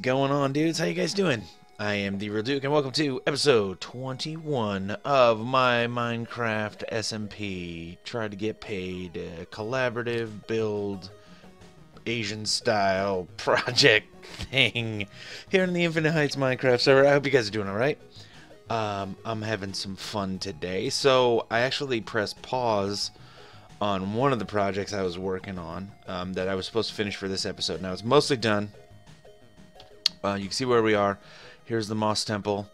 going on, dudes? How you guys doing? I am TheeRealDuke, and welcome to episode 21 of my Minecraft SMP. Try to get paid, collaborative build, Asian style project thing here in the InfiniteHeights Minecraft server. I hope you guys are doing alright. I'm having some fun today. So I actually pressed pause on one of the projects I was working on that I was supposed to finish for this episode. Now it's mostly done. You can see where we are. Here's the Moss Temple,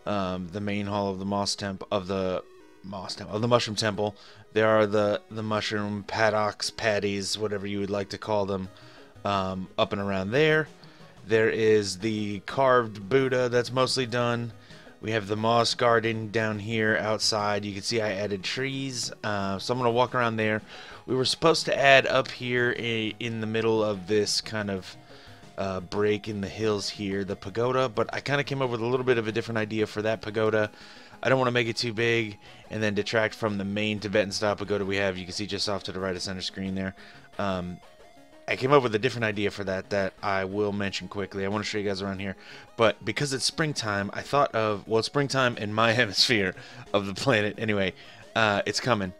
the main hall of the Mushroom Temple. There are the mushroom paddocks, patties, whatever you would like to call them, up and around there. There is the carved Buddha that's mostly done. We have the moss garden down here outside. You can see I added trees, so I'm going to walk around there. We were supposed to add up here in the middle of this kind of break in the hills here, the pagoda, but I kind of came up with a little bit of a different idea for that pagoda. I don't want to make it too big and then detract from the main Tibetan style pagoda we have. You can see just off to the right of center screen there. I came up with a different idea for that I will mention quickly. I want to show you guys around here, but because it's springtime, I thought of, well, it's springtime in my hemisphere of the planet anyway. It's coming,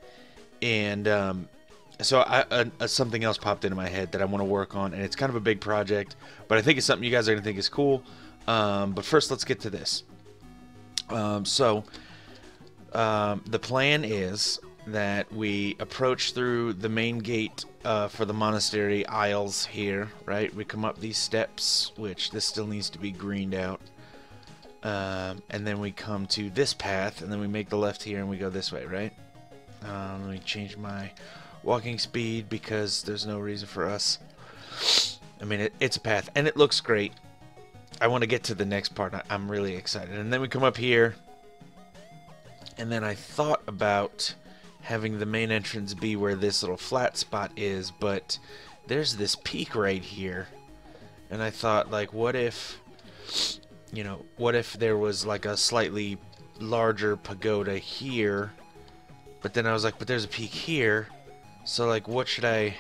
and so something else popped into my head that I want to work on, and it's kind of a big project, but I think it's something you guys are going to think is cool. But first, let's get to this. The plan is that we approach through the main gate for the monastery aisles here, right? We come up these steps, which this still needs to be greened out. And then we come to this path, and then we make the left here, and we go this way, right? Let me change my walking speed because there's no reason for us. I mean, it's a path and it looks great. I want to get to the next part. I'm really excited. And then we come up here, and then I thought about having the main entrance be where this little flat spot is, but there's this peak right here, and I thought, like, what if there was like a slightly larger pagoda here, but then I was like, but there's a peak here. So, like, what should I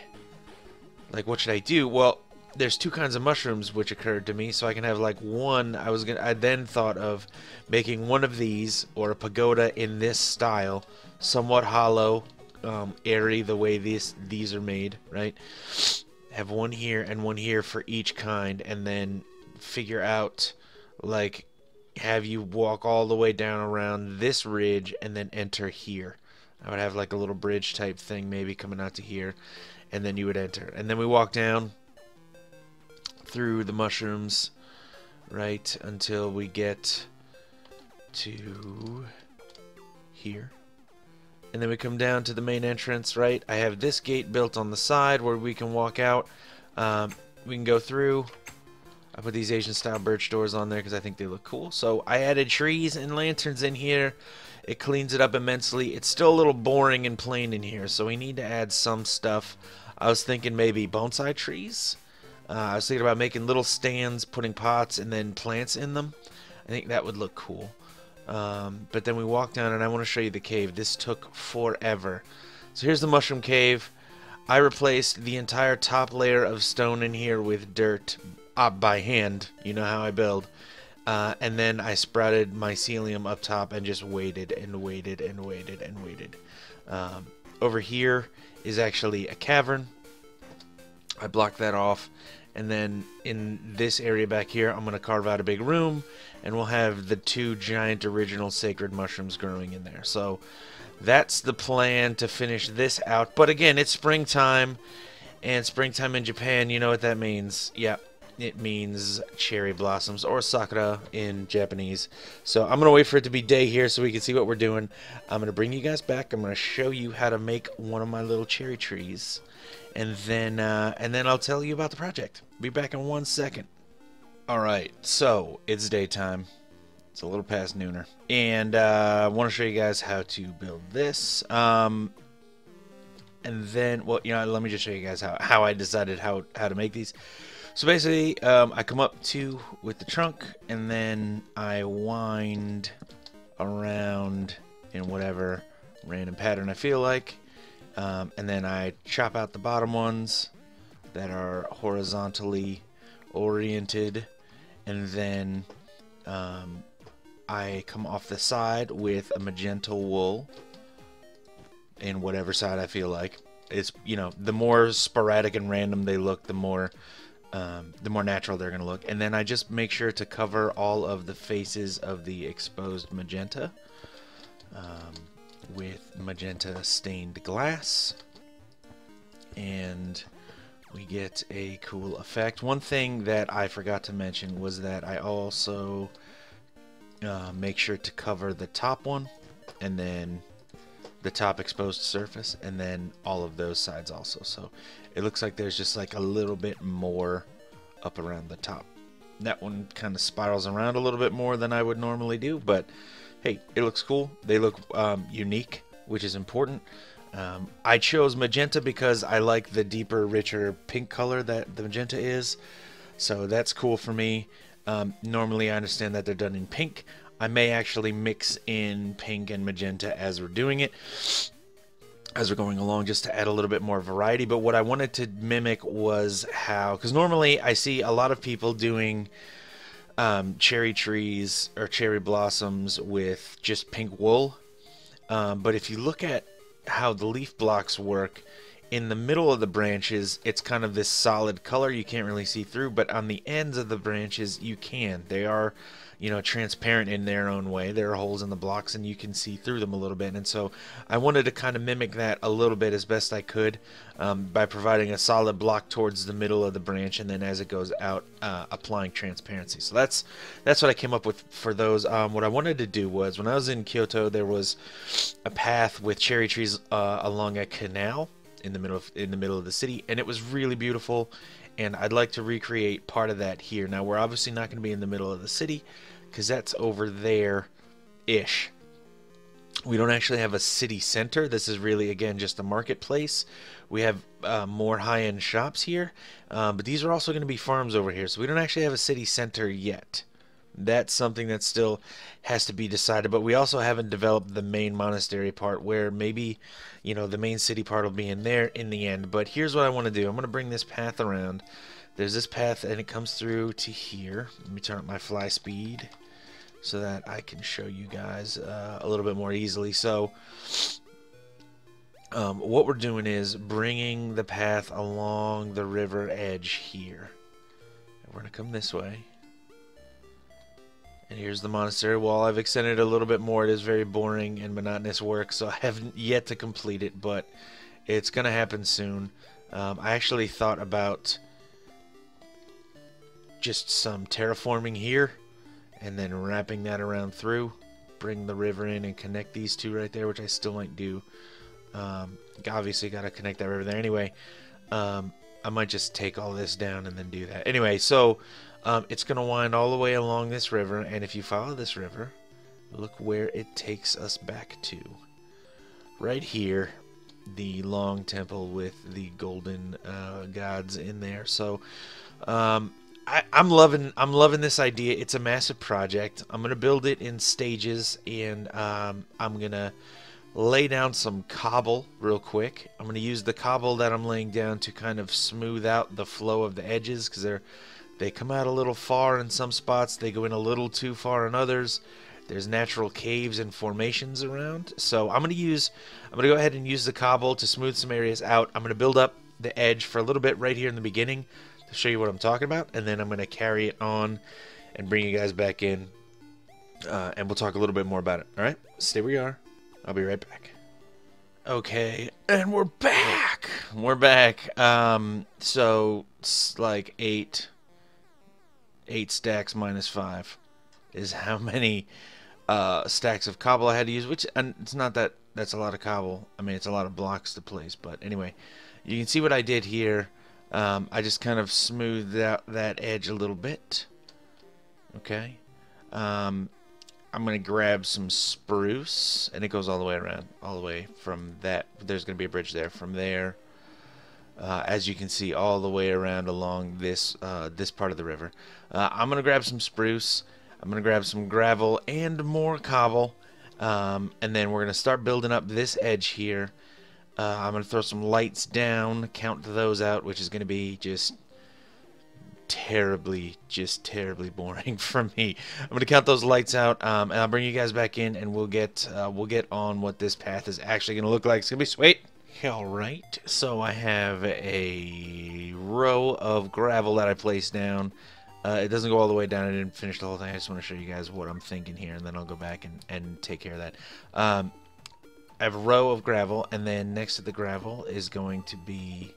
do? Well, there's two kinds of mushrooms which occurred to me, so I can have like one. I then thought of making one of these, or a pagoda in this style, somewhat hollow, airy, the way these are made, right? Have one here and one here for each kind, and then figure out, like, have you walk all the way down around this ridge and then enter here. I would have like a little bridge type thing maybe coming out to here, and then you would enter. And then we walk down through the mushrooms, right, until we get to here. And then we come down to the main entrance, right? I have this gate built on the side where we can walk out. We can go through. I put these Asian style birch doors on there because I think they look cool. So I added trees and lanterns in here. It cleans it up immensely. It's still a little boring and plain in here, so we need to add some stuff. I was thinking maybe bonsai trees. I was thinking about making little stands, putting pots and then plants in them. I think that would look cool. But then we walk down, and I want to show you the cave. This took forever. So here's the mushroom cave. I replaced the entire top layer of stone in here with dirt by hand. You know how I build. And then I sprouted mycelium up top and just waited and waited and waited and waited. Over here is actually a cavern. I blocked that off. And then in this area back here, I'm going to carve out a big room, and we'll have the two giant original sacred mushrooms growing in there. So that's the plan to finish this out. But again, it's springtime, and springtime in Japan, you know what that means. Yeah. It means cherry blossoms, or sakura in Japanese. So I'm going to wait for it to be day here so we can see what we're doing. I'm going to bring you guys back. I'm going to show you how to make one of my little cherry trees. And then I'll tell you about the project. Be back in 1 second. Alright, so it's daytime. It's a little past nooner. And I want to show you guys how to build this. And then, well, let me just show you guys how I decided how to make these. So basically, I come up with the trunk, and then I wind around in whatever random pattern I feel like, and then I chop out the bottom ones that are horizontally oriented, and then I come off the side with a magenta wool in whatever side I feel like. It's, you know, the more sporadic and random they look, the more natural they're going to look. And then I just make sure to cover all of the faces of the exposed magenta with magenta stained glass, and we get a cool effect. One thing that I forgot to mention was that I also make sure to cover the top one, and then the top exposed surface, and then all of those sides also. So it looks like there's just like a little bit more up around the top. That one kind of spirals around a little bit more than I would normally do, but hey, it looks cool. They look unique, which is important. I chose magenta because I like the deeper, richer pink color that the magenta is, so that's cool for me. Normally I understand that they're done in pink. I may actually mix in pink and magenta as we're doing it, as we're going along, just to add a little bit more variety. But what I wanted to mimic was how, because normally I see a lot of people doing cherry trees or cherry blossoms with just pink wool. But if you look at how the leaf blocks work, in the middle of the branches it's kind of this solid color you can't really see through, but on the ends of the branches you can. They are, you know, transparent in their own way. There are holes in the blocks and you can see through them a little bit, and so I wanted to kind of mimic that a little bit as best I could by providing a solid block towards the middle of the branch, and then as it goes out applying transparency. So that's what I came up with for those. What I wanted to do was, when I was in Kyoto, there was a path with cherry trees along a canal in the middle of the city, and it was really beautiful, and I'd like to recreate part of that here. Now we're obviously not going to be in the middle of the city because that's over there ish. We don't actually have a city center. This is really, again, just a marketplace. We have more high-end shops here, but these are also going to be farms over here, so we don't actually have a city center yet. That's something that still has to be decided, but we also haven't developed the main monastery part, where maybe, you know, the main city part will be in there in the end. But here's what I want to do. I'm going to bring this path around. There's this path, and it comes through to here. Let me turn up my fly speed so that I can show you guys a little bit more easily. So what we're doing is bringing the path along the river edge here. We're going to come this way. And here's the monastery wall. I've extended it a little bit more. It is very boring and monotonous work, so I haven't yet to complete it, but it's going to happen soon. I actually thought about just some terraforming here, and then wrapping that around through, bring the river in and connect these two right there, which I still might do. Obviously got to connect that river there anyway. I might just take all this down and then do that. Anyway, so it's going to wind all the way along this river, and if you follow this river, look where it takes us back to. Right here, the long temple with the golden gods in there. So I'm loving this idea. It's a massive project. I'm going to build it in stages, and I'm going to lay down some cobble real quick. I'm going to use the cobble that I'm laying down to kind of smooth out the flow of the edges, because they come out a little far in some spots. They go in a little too far in others. There's natural caves and formations around. So I'm going to go ahead and use the cobble to smooth some areas out. I'm going to build up the edge for a little bit right here in the beginning to show you what I'm talking about, and then I'm going to carry it on and bring you guys back in, and we'll talk a little bit more about it. All right, stay where you are. I'll be right back. Okay, and we're back. We're back. So it's like eight stacks minus 5 is how many stacks of cobble I had to use, which, and it's not that that's a lot of cobble. I mean, it's a lot of blocks to place, but anyway, you can see what I did here. I just kind of smoothed out that edge a little bit. Okay. I'm going to grab some spruce, and it goes all the way around, all the way from that. There's going to be a bridge there. From there, as you can see, all the way around along this this part of the river. I'm going to grab some spruce. I'm going to grab some gravel and more cobble, and then we're going to start building up this edge here. I'm going to throw some lights down, count those out, which is going to be just just terribly boring for me. I'm gonna count those lights out, and I'll bring you guys back in, and we'll get on what this path is actually gonna look like. It's gonna be sweet. All right, so I have a row of gravel that I placed down. It doesn't go all the way down. I didn't finish the whole thing. I just want to show you guys what I'm thinking here, and then I'll go back and take care of that. I have a row of gravel, and then next to the gravel is going to be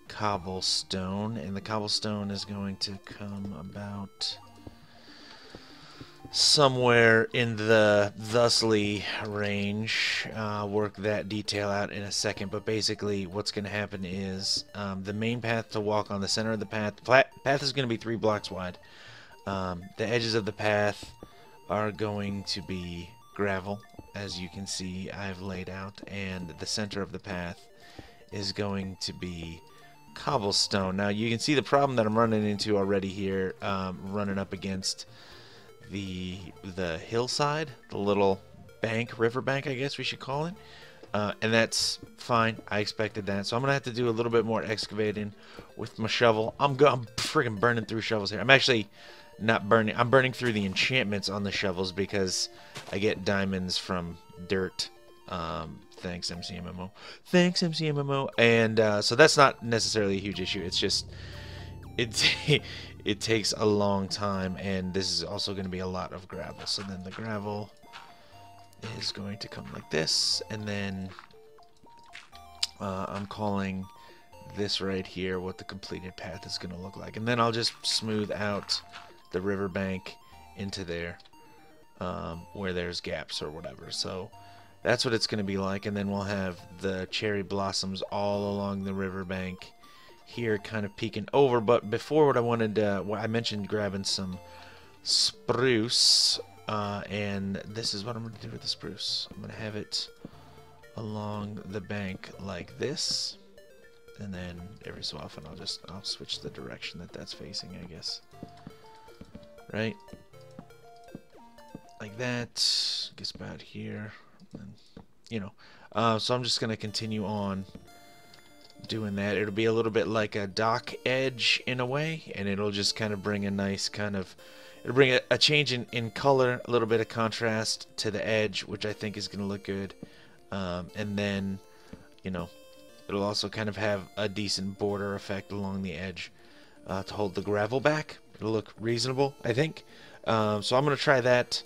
cobblestone, and the cobblestone is going to come about somewhere in the thusly range. Work that detail out in a second, but basically what's going to happen is the main path to walk on the center of the path. The path is going to be 3 blocks wide. The edges of the path are going to be gravel, as you can see I've laid out, and the center of the path is going to be cobblestone. Now you can see the problem that I'm running into already here, running up against the hillside, the little bank, river bank I guess we should call it, and that's fine. I expected that, so I'm gonna have to do a little bit more excavating with my shovel. I'm friggin' burning through shovels here. I'm actually not burning, I'm burning through the enchantments on the shovels because I get diamonds from dirt. Thanks MCMMO. Thanks MCMMO. And so that's not necessarily a huge issue. It's just it takes a long time, and this is also going to be a lot of gravel. So then the gravel is going to come like this, and then I'm calling this right here what the completed path is going to look like. And then I'll just smooth out the riverbank into there where there's gaps or whatever. So that's what it's going to be like. And then we'll have the cherry blossoms all along the riverbank here, kind of peeking over. But before, what I wanted, I mentioned grabbing some spruce, and this is what I'm going to do with the spruce. I'm going to have it along the bank like this, and then every so often I'll switch the direction that that's facing, I guess. Right, like that. Gets about here, and you know. So I'm just going to continue on doing that. It'll be a little bit like a dock edge in a way, and it'll just kind of bring a nice kind of, it'll bring a change in color, a little bit of contrast to the edge, which I think is going to look good. And then, you know, it'll also kind of have a decent border effect along the edge to hold the gravel back. It'll look reasonable, I think. So I'm going to try that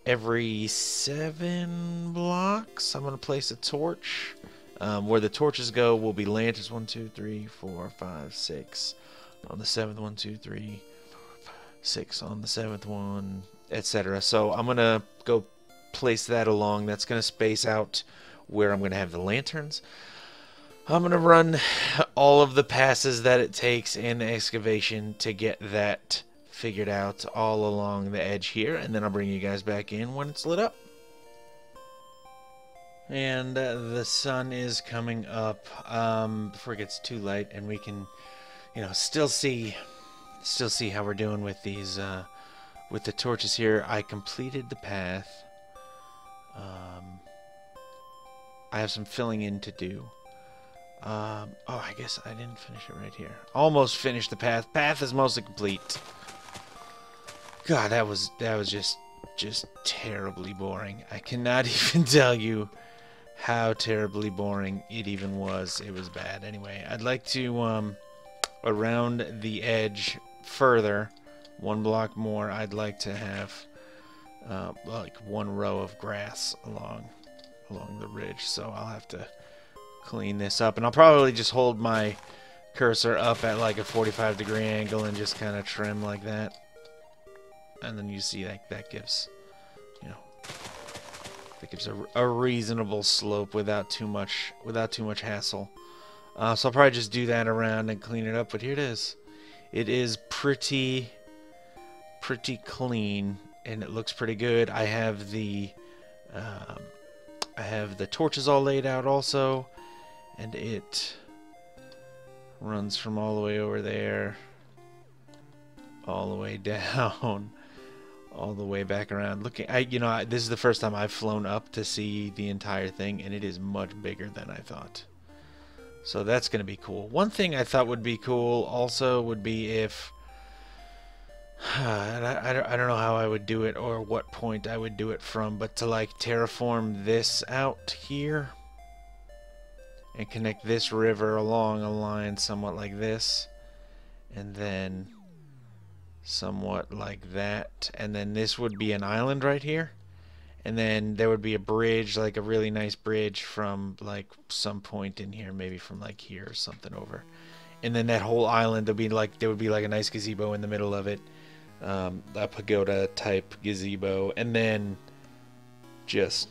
every 7 blocks. I'm going to place a torch. Where the torches go will be lanterns. 1, 2, 3, 4, 5, 6. On the 7th, 1, 2, 3, 4, 5, 6. On the 7th one, etc. So I'm going to go place that along. That's going to space out where I'm going to have the lanterns. I'm going to run all of the passes that it takes in the excavation to get that figured out all along the edge here, and then I'll bring you guys back in when it's lit up. And the sun is coming up before it gets too light, and we can, you know, still see how we're doing with these with the torches here. I completed the path. I have some filling in to do. Oh, I guess I didn't finish it right here. Almost finished the path. Path is mostly complete. God, that was just terribly boring. I cannot even tell you how terribly boring it even was. It was bad. Anyway, I'd like to around the edge further, 1 block more. I'd like to have like 1 row of grass along the ridge. So I'll have to clean this up, and I'll probably just hold my cursor up at like a 45-degree angle and just kind of trim like that, and then you see that gives, you know, that gives a reasonable slope without too much hassle. So I'll probably just do that around and clean it up. But here it is. It is pretty clean, and it looks pretty good. I have the torches all laid out also, and it runs from all the way over there, all the way down, all the way back around. Looking, this is the first time I've flown up to see the entire thing, and it is much bigger than I thought. So that's going to be cool. One thing I thought would be cool also would be if And I don't know how I would do it or what point I would do it from, but to like terraform this out here and connect this river along a line somewhat like this, and then somewhat like that, and then this would be an island right here, and then there would be a bridge, like a really nice bridge from like some point in here, maybe from like here or something over, and then that whole island would be like, there would be like a nice gazebo in the middle of it, a pagoda type gazebo, and then just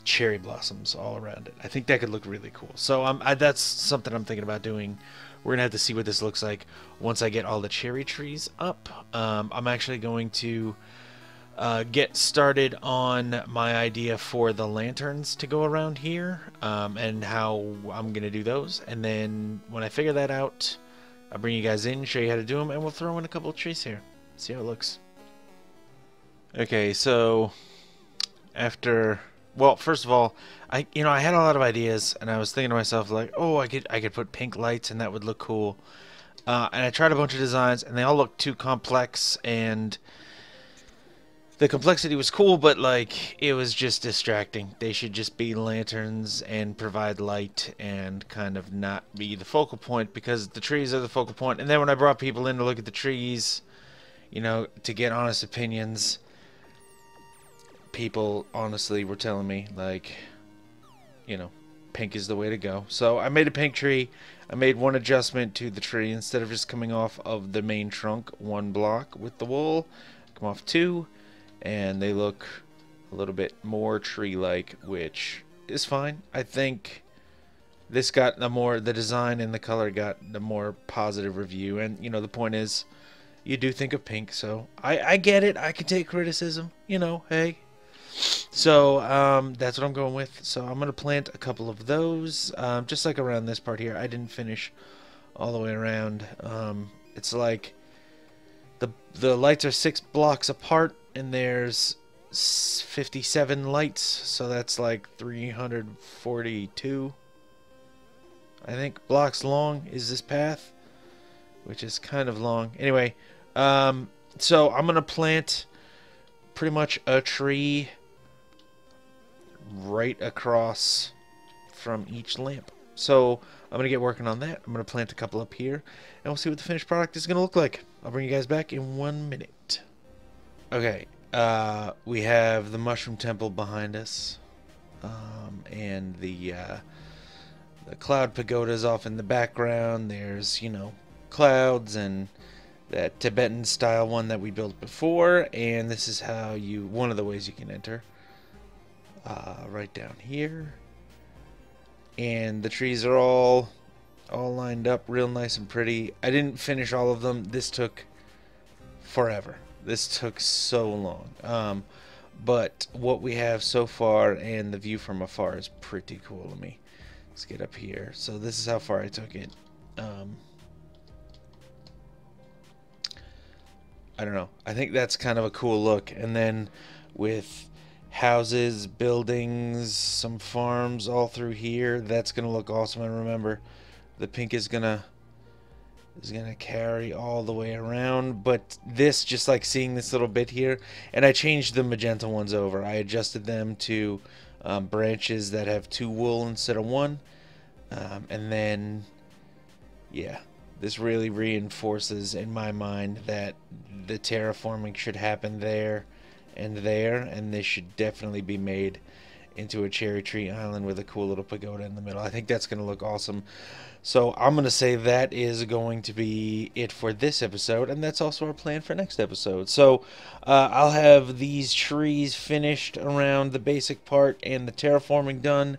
cherry blossoms all around it. I think that could look really cool. So that's something I'm thinking about doing. We're gonna have to see what this looks like once I get all the cherry trees up. I'm actually going to get started on my idea for the lanterns to go around here, and how I'm gonna do those. And then when I figure that out, I'll bring you guys in, show you how to do them, and we'll throw in a couple of trees here. See how it looks. Okay, so after, well, first of all, I had a lot of ideas, and I was thinking to myself like, oh, I could put pink lights, and that would look cool. And I tried a bunch of designs, and they all looked too complex, and the complexity was cool, but like it was just distracting. They should just be lanterns and provide light and kind of not be the focal point, because the trees are the focal point. And then when I brought people in to look at the trees, to get honest opinions, people honestly were telling me like, pink is the way to go. So I made a pink tree. I made one adjustment to the tree. Instead of just coming off of the main trunk one block with the wool, come off two, and they look a little bit more tree-like, which is fine. I think this got the design and the color got the more positive review, and the point is, you do think of pink, so I get it. I can take criticism, hey. So that's what I'm going with. So I'm going to plant a couple of those, just like around this part here. I didn't finish all the way around. It's like the lights are 6 blocks apart, and there's 57 lights, so that's like 342, I think, blocks long is this path, which is kind of long. Anyway, so I'm going to plant pretty much a tree right across from each lamp. So I'm going to get working on that. I'm going to plant a couple up here, and we'll see what the finished product is going to look like. I'll bring you guys back in 1 minute. Okay, we have the Mushroom Temple behind us, and the Cloud Pagoda's off in the background. There's, clouds and that Tibetan style one that we built before, and this is how one of the ways you can enter, right down here. And the trees are all lined up real nice and pretty. I didn't finish all of them. This took forever. This took so long. But what we have so far and the view from afar is pretty cool to me. Let's get up here. So this is how far I took it. I don't know. I think that's kind of a cool look. And then with houses, buildings, some farms all through here, that's gonna look awesome. And remember, the pink is gonna carry all the way around. But this, just like seeing this little bit here, and I changed the magenta ones over. I adjusted them to branches that have 2 wool instead of 1, and then yeah, this really reinforces in my mind that the terraforming should happen there, and this should definitely be made into a cherry tree island with a cool little pagoda in the middle. I think that's going to look awesome. So I'm going to say that is going to be it for this episode, and that's also our plan for next episode. So I'll have these trees finished around the basic part and the terraforming done,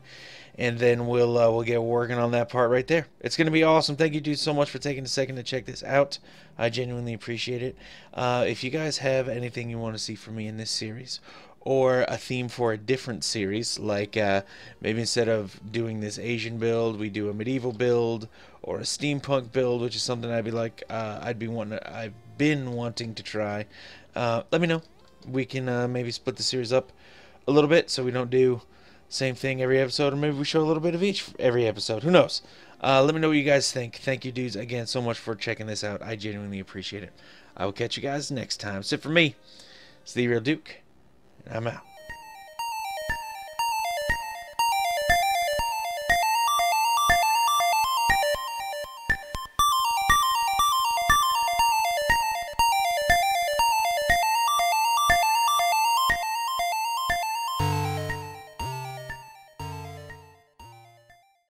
and then we'll get working on that part right there. It's going to be awesome. Thank you, dude, so much for taking a second to check this out. I genuinely appreciate it. If you guys have anything you want to see from me in this series, or a theme for a different series, like maybe instead of doing this Asian build, we do a medieval build or a steampunk build, which is something I've been wanting to try. Let me know. We can maybe split the series up a little bit, so we don't do same thing every episode, or maybe we show a little bit of each every episode. Who knows? Let me know what you guys think. Thank you, dudes, again so much for checking this out. I genuinely appreciate it. I will catch you guys next time. That's it for me. It's TheeRealDuke, and I'm out.